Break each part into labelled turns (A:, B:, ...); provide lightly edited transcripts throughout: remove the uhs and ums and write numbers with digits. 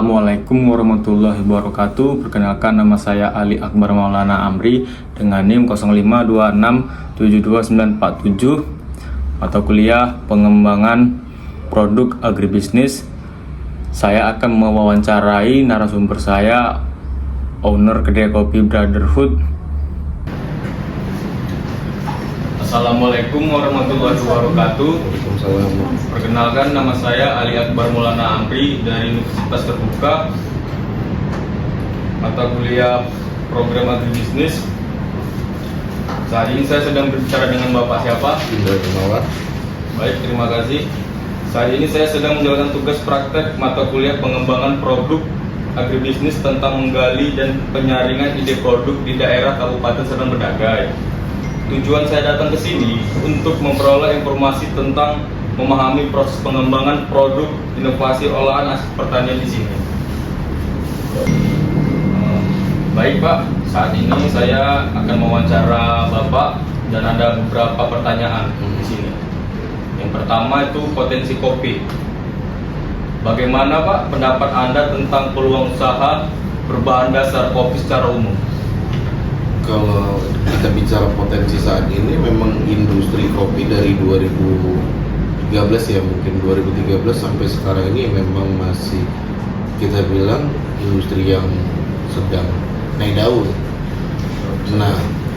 A: Assalamualaikum warahmatullahi wabarakatuh. Perkenalkan, nama saya Ali Akbar Maulana Amri dengan NIM 05267297, mata kuliah pengembangan produk agribisnis. Saya akan mewawancarai narasumber saya, owner kedai kopi Brotherhood. Assalamualaikum warahmatullahi wabarakatuh. Perkenalkan, nama saya Ali Akbar Maulana Amri dari Universitas Terbuka, mata kuliah program agribisnis. Saat ini saya sedang berbicara dengan Bapak siapa?
B: Indra Gunawan.
A: Baik, terima kasih. Saat ini saya sedang menjalankan tugas praktek mata kuliah pengembangan produk agribisnis tentang menggali dan penyaringan ide produk di daerah Kabupaten Serdang Bedagai. Tujuan saya datang ke sini untuk memperoleh informasi tentang memahami proses pengembangan produk inovasi olahan hasil pertanian di sini. Baik Pak, saat ini saya akan mewawancara Bapak dan ada beberapa pertanyaan di sini. Yang pertama itu potensi kopi. Bagaimana Pak pendapat Anda tentang peluang usaha berbahan dasar kopi secara umum?
B: Kalau kita bicara potensi saat ini, memang industri kopi dari 2013 ya, mungkin 2013 sampai sekarang ini memang masih kita bilang industri yang sedang naik daun. Nah,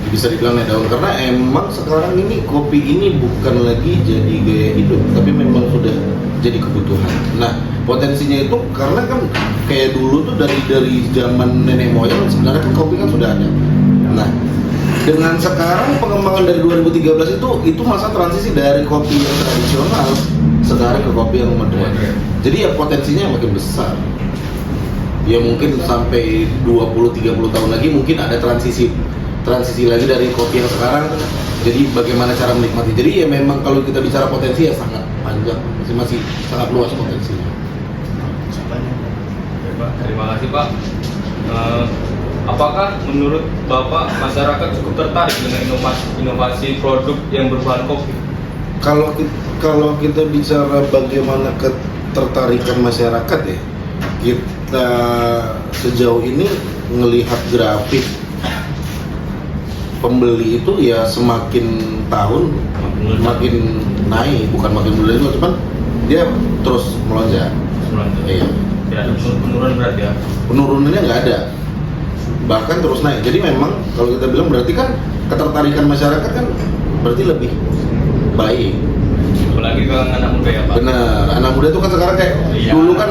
B: bisa dibilang naik daun karena emang sekarang ini kopi ini bukan lagi jadi gaya hidup, tapi memang sudah jadi kebutuhan. Nah, potensinya itu karena kan kayak dulu tuh dari zaman nenek moyang sebenarnya kan kopi kan sudah ada. Nah, dengan sekarang pengembangan dari 2013 itu masa transisi dari kopi yang tradisional sekarang ke kopi yang modern. Jadi ya potensinya makin besar. Ya mungkin sampai 20-30 tahun lagi mungkin ada transisi lagi dari kopi yang sekarang. Jadi bagaimana cara menikmati. Jadi ya memang kalau kita bicara potensi ya sangat panjang, masih sangat luas potensinya.
A: Terima kasih Pak. Apakah menurut Bapak masyarakat cukup tertarik dengan inovasi produk yang berbahan kopi?
B: Kalau kita bicara bagaimana ketertarikan masyarakat ya, kita sejauh ini melihat grafik pembeli itu ya semakin tahun makin naik, bukan makin menurun, cuman dia terus melonjak. Iya.
A: Tidak ada penurunan berarti ya?
B: Penurunannya nggak ada, bahkan terus naik. Jadi memang kalau kita bilang berarti kan ketertarikan masyarakat kan berarti lebih baik.
A: Apalagi ke anak muda ya Pak?
B: Benar, anak muda itu kan sekarang kayak dulu kan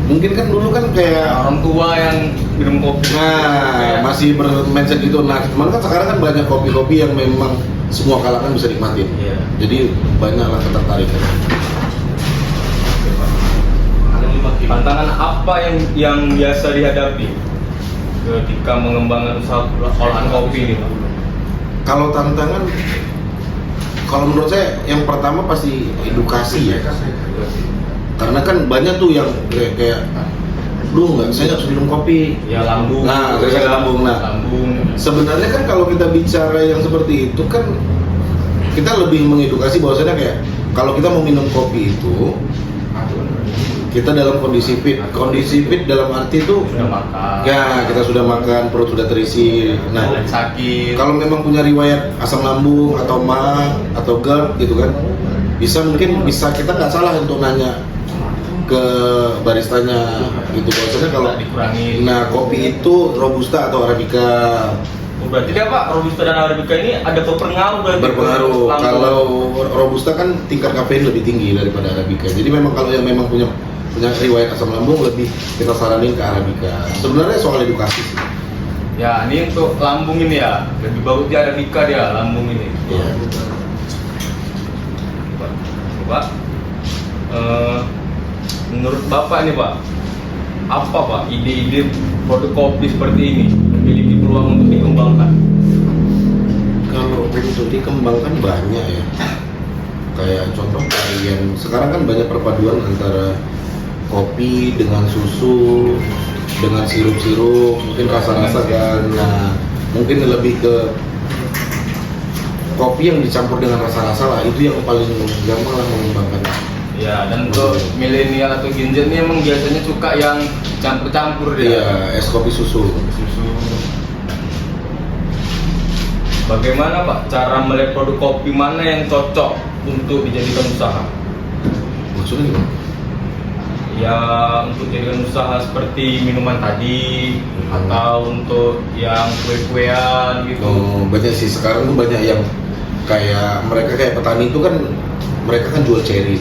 B: mungkin kan dulu kan kayak
A: orang tua yang minum kopi.
B: Nah, masih bermindset gitu. Nah, cuman kan sekarang kan banyak kopi-kopi yang memang semua kalangan bisa nikmatin.
A: Iya.
B: Jadi banyaklah ketertarikan.
A: Tantangan apa yang biasa dihadapi ketika mengembangkan usaha olahan kopi ini Pak?
B: Kalau tantangan, kalau menurut saya yang pertama pasti edukasi ya. Karena kan banyak tuh yang kayak saya nggak bisa minum kopi.
A: Ya lambung.
B: Nah, saya sakit lambung. Nah, sebenarnya kan kalau kita bicara yang seperti itu kan kita lebih mengedukasi bahwasanya kayak kalau kita mau minum kopi itu kita dalam kondisi fit dalam arti itu
A: sudah makan.
B: Ya, kita sudah makan, perut sudah terisi. Nah,
A: sakit.
B: kalau memang punya riwayat asam lambung atau MA atau GERD gitu kan, mungkin bisa kita nggak salah untuk nanya ke baristanya gitu. Biasanya kalau
A: dikurangin.
B: Nah, kopi itu robusta atau arabica.
A: Berarti dia Pak, robusta dan arabica ini ada
B: berpengaruh. Kalau robusta kan tingkat kafein lebih tinggi daripada arabica. Jadi memang kalau yang memang punya riwayat asam lambung lebih kita saranin ke arabica. Sebenarnya soal edukasi sih.
A: Ya, ini untuk lambung ini ya, lebih bagus di arabica dia lambung ini.
B: Iya.
A: Pak, menurut Bapak nih Pak, apa Pak ide-ide produk kopi seperti ini memiliki peluang untuk dikembangkan?
B: Kalau untuk dikembangkan banyak ya. Kayak contoh yang sekarang kan banyak perpaduan antara kopi dengan susu, dengan sirup-sirup, mungkin rasa-rasa kan. Nah, mungkin lebih ke kopi yang dicampur dengan rasa-rasa lah, itu yang paling gampang lah mengembangkan.
A: Ya, dan untuk milenial atau Gen Z ini emang biasanya suka yang campur-campur dia.
B: Iya, es kopi susu.
A: Susu. Bagaimana Pak cara melihat produk kopi mana yang cocok untuk dijadikan usaha?
B: Maksudnya gimana?
A: Ya untuk jadikan usaha seperti minuman tadi atau untuk yang kue-kuean gitu.
B: Oh, banyak sih sekarang tuh banyak yang kayak mereka kayak petani itu kan mereka kan jual cherry.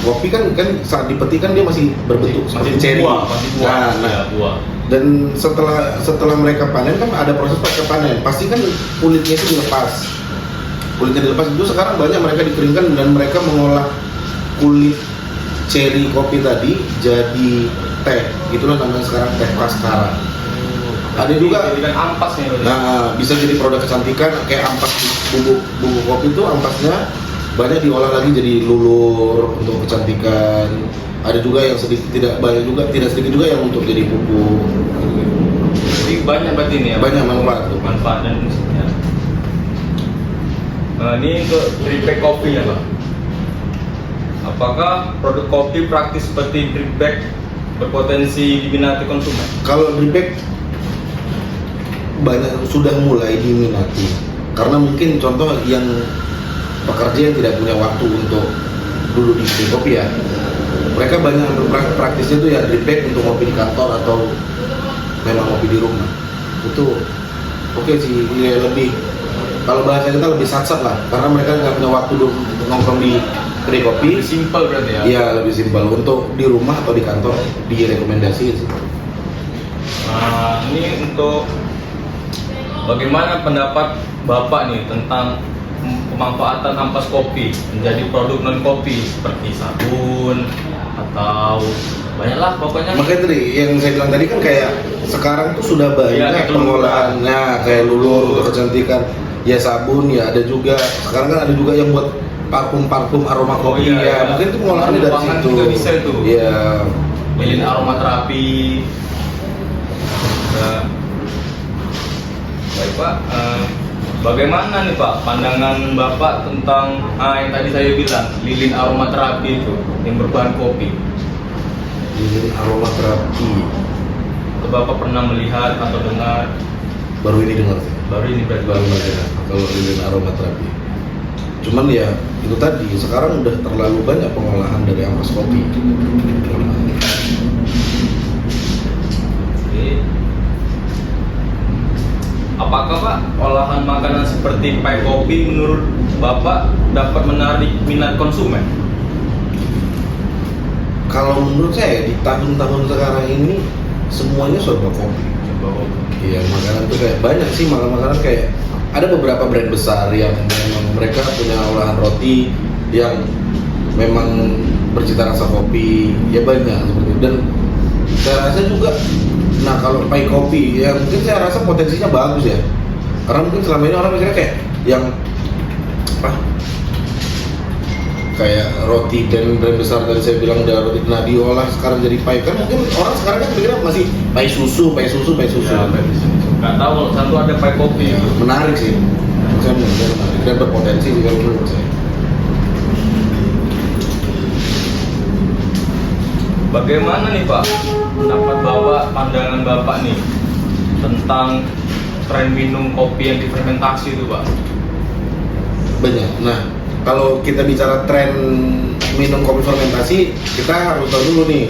B: Kopi kan saat dipetik kan dia masih berbentuk seperti cherry.
A: Masih buah.
B: Nah,
A: Ya, buah.
B: dan setelah mereka panen kan ada proses pasca panen. Pasti kan kulitnya itu dilepas. Kulitnya dilepas itu sekarang banyak mereka dikeringkan dan mereka mengolah kulit cherry kopi tadi jadi teh. Itulah namanya sekarang teh praskara. Ada juga
A: jadikan ampas nih.
B: nah bisa jadi produk kecantikan kayak ampas bubuk kopi itu ampasnya banyak diolah lagi jadi lulur untuk kecantikan. Ada juga yang sedikit tidak sedikit juga yang untuk jadi pupuk.
A: Jadi banyak berarti ini ya.
B: Banyak manfaat tuh.
A: Manfaat dan ya. Nah, ini untuk drip bag kopi ya Pak. Apakah produk kopi praktis seperti drip bag berpotensi diminati konsumen?
B: Kalau drip bag banyak sudah mulai diminati karena mungkin contoh yang pekerja yang tidak punya waktu untuk duduk di kedai kopi ya, mereka banyak praktisnya tuh ya drip bag untuk ngopi di kantor atau memang ngopi di rumah. Itu oke sih, ya lebih kalau bahasa kita lebih satsat lah karena mereka nggak punya waktu untuk nongkrong di kedai kopi.
A: Lebih simpel berarti ya?
B: Iya lebih simpel. Untuk di rumah atau di kantor direkomendasiin sih.
A: Nah, ini untuk bagaimana pendapat Bapak nih tentang pemanfaatan ampas kopi menjadi produk non kopi seperti sabun atau banyaklah pokoknya.
B: Makanya tadi yang saya bilang tadi kan kayak sekarang tuh sudah banyak pengolahannya kayak lulur untuk kecantikan, ya sabun ya ada juga. Sekarang kan ada juga yang buat parfum aroma kopi ya. Mungkin itu pengolahannya dari situ.
A: Juga bisa itu.
B: Iya.
A: Lilin aromaterapi. Nah, baik Pak. Bagaimana nih Pak pandangan Bapak tentang yang tadi saya bilang lilin aromaterapi itu yang berbahan kopi?
B: Lilin aromaterapi.
A: Atau Bapak pernah melihat atau dengar?
B: Baru ini dengar sih.
A: Baru ini berarti
B: Baru dengar kalau lilin aromaterapi. Cuman ya itu tadi sekarang udah terlalu banyak pengolahan dari ampas kopi.
A: Apakah Pak olahan makanan seperti pai kopi menurut Bapak dapat menarik minat konsumen?
B: Kalau menurut saya di tahun-tahun sekarang ini semuanya serba kopi. Iya, makanan tuh kayak banyak sih makanan kayak ada beberapa brand besar yang memang mereka punya olahan roti yang memang bercita rasa kopi, ya banyak seperti itu. Dan saya rasa juga, nah kalau pai kopi ya mungkin saya rasa potensinya bagus ya, karena mungkin selama ini orang mikirnya kayak yang apa kayak roti dan brand besar tadi saya bilang udah roti nah diolah sekarang jadi pai, kan mungkin orang sekarang kan mikirnya masih pai susu.
A: Ya, nggak tahu satu ada pai kopi.
B: Ya, menarik sih, saya menarik dan berpotensi sih kalau menurut saya.
A: Bagaimana nih Pak pendapat Bapak, pandangan Bapak nih tentang tren minum kopi yang difermentasi itu Pak?
B: Banyak. Nah, kalau kita bicara tren minum kopi fermentasi, kita harus tahu dulu nih,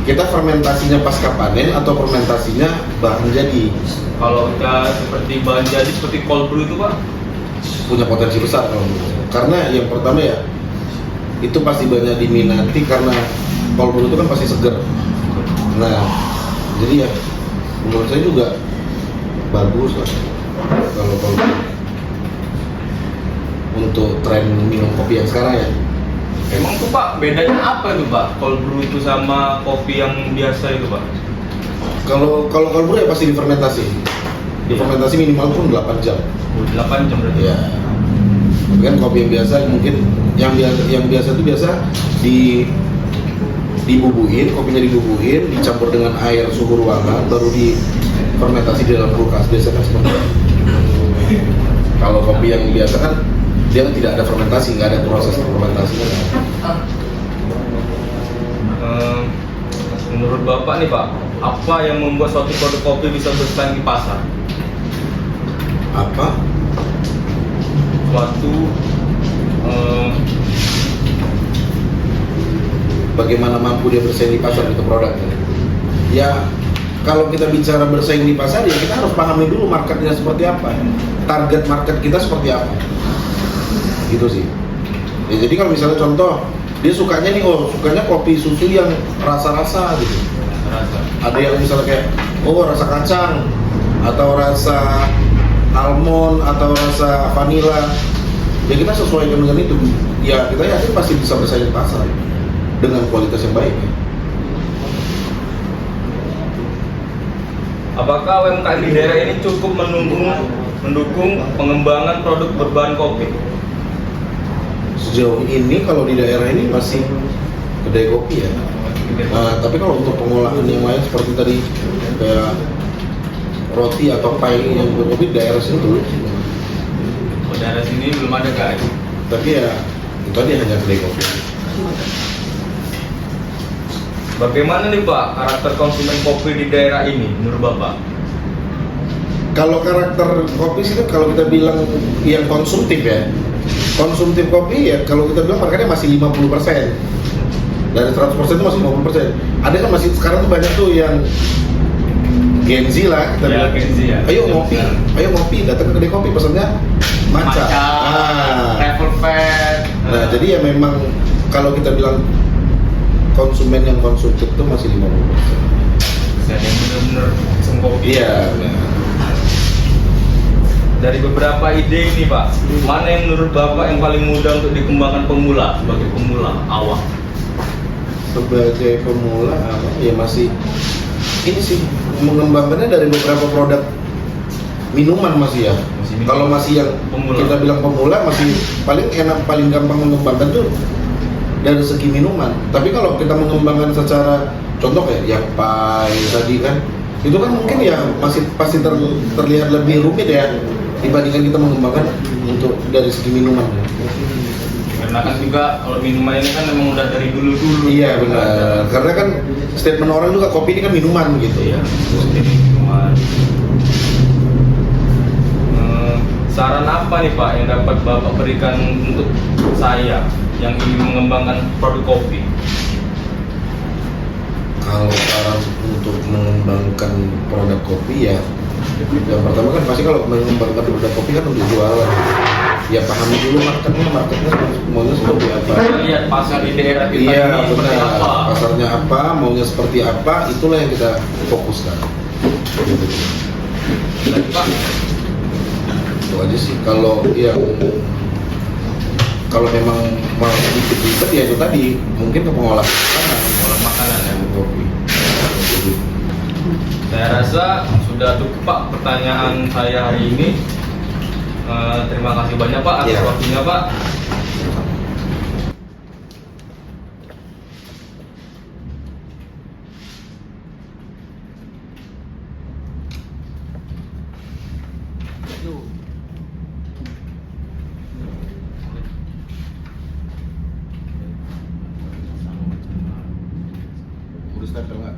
B: kita fermentasinya pasca panen atau fermentasinya bahan jadi.
A: Kalau udah seperti bahan jadi seperti cold brew itu Pak?
B: Punya potensi besar kalau menurut saya. Karena yang pertama ya, itu pasti banyak diminati karena cold brew itu kan pasti seger. Nah, jadi ya menurut saya juga bagus lah kalau cold brew untuk tren minum kopi yang sekarang ya.
A: Emang tuh Pak bedanya apa itu Pak cold brew itu sama kopi yang biasa itu Pak?
B: Kalau cold brew ya pasti difermentasi. Difermentasi minimal pun 8 jam.
A: 8 jam berarti.
B: Ya. Kan kopi yang biasa mungkin yang biasa itu biasa dibubuhin, kopinya dibubuhin, dicampur dengan air suhu ruangan, baru difermentasi di dalam kulkas biasanya seperti itu. Kalau kopi yang biasa kan dia tidak ada fermentasi, nggak ada proses fermentasinya.
A: Eh, menurut Bapak nih Pak, apa yang membuat suatu produk kopi bisa bersaing di pasar?
B: Apa?
A: Suatu
B: Bagaimana mampu dia bersaing di pasar itu produknya? Ya, kalau kita bicara bersaing di pasar, ya kita harus pahami dulu marketnya seperti apa, target market kita seperti apa, gitu sih. Ya, jadi kalau misalnya contoh, dia sukanya nih, sukanya kopi susu yang rasa-rasa gitu.
A: rasa.
B: Ada yang misalnya kayak, rasa kacang, atau rasa almond, atau rasa vanilla. Ya kita sesuaikan dengan itu. Ya kita yakin pasti bisa bersaing di pasar dengan kualitas yang baik.
A: Apakah UMKM di daerah ini cukup mendukung pengembangan produk berbahan kopi?
B: Sejauh ini kalau di daerah ini masih kedai kopi ya. Nah, tapi kalau untuk pengolahan yang lain seperti tadi kayak roti atau pie yang berkopi di daerah sini dulu.
A: Di daerah sini belum ada guys.
B: Tapi ya itu tadi hanya kedai kopi.
A: Bagaimana nih Pak karakter konsumen kopi di daerah ini menurut Bapak?
B: Kalau karakter kopi sih kan kalau kita bilang yang konsumtif ya, konsumtif kopi ya kalau kita bilang marketnya masih 50%. Dari 100% itu masih 50%. Ada kan masih sekarang tuh banyak tuh yang Gen Z lah kita bilang.
A: Gen Z ya.
B: Ayo ngopi, datang ke kedai kopi pesannya matcha.
A: Travel pad.
B: Nah, jadi ya memang kalau kita bilang konsumen yang konsumtif itu masih 50%.
A: Yang benar-benar pesen kopi.
B: Iya.
A: Dari beberapa ide ini Pak, mana yang menurut Bapak yang paling mudah untuk dikembangkan pemula sebagai pemula awal?
B: Sebagai pemula ya masih ini sih mengembangkannya dari beberapa produk minuman masih ya. Kalau masih yang
A: pemula.
B: Kita bilang pemula masih paling enak, paling gampang mengembangkan tuh dari segi minuman. Tapi kalau kita mengembangkan secara contoh kayak yang pie tadi kan, itu kan mungkin ya masih pasti terlihat lebih rumit ya dibandingkan kita mengembangkan untuk dari segi minuman.
A: Karena kan juga kalau minuman ini kan memang udah dari dulu-dulu.
B: Iya benar. Karena kan statement orang juga kopi ini kan minuman gitu.
A: Iya, minuman. Saran apa nih Pak yang dapat Bapak berikan untuk saya yang ingin mengembangkan produk kopi?
B: Kalau saran untuk mengembangkan produk kopi ya, yang pertama kan pasti kalau mengembangkan produk kopi kan untuk jualan. Ya pahami dulu marketnya maunya seperti apa.
A: Kita lihat pasar di daerah kita
B: Iya
A: ini seperti
B: benar.
A: apa.
B: Pasarnya apa, maunya seperti apa, itulah yang kita fokuskan. Gitu.
A: Jadi Pak,
B: Itu aja sih. Kalau memang mau sedikit ribet ya itu tadi mungkin ke pengolahan
A: makanan ya.
B: kopi.
A: Saya rasa sudah cukup Pak pertanyaan saya hari ini. Terima kasih banyak Pak atas
B: Iya.
A: waktunya Pak.
B: Udah stempel nggak?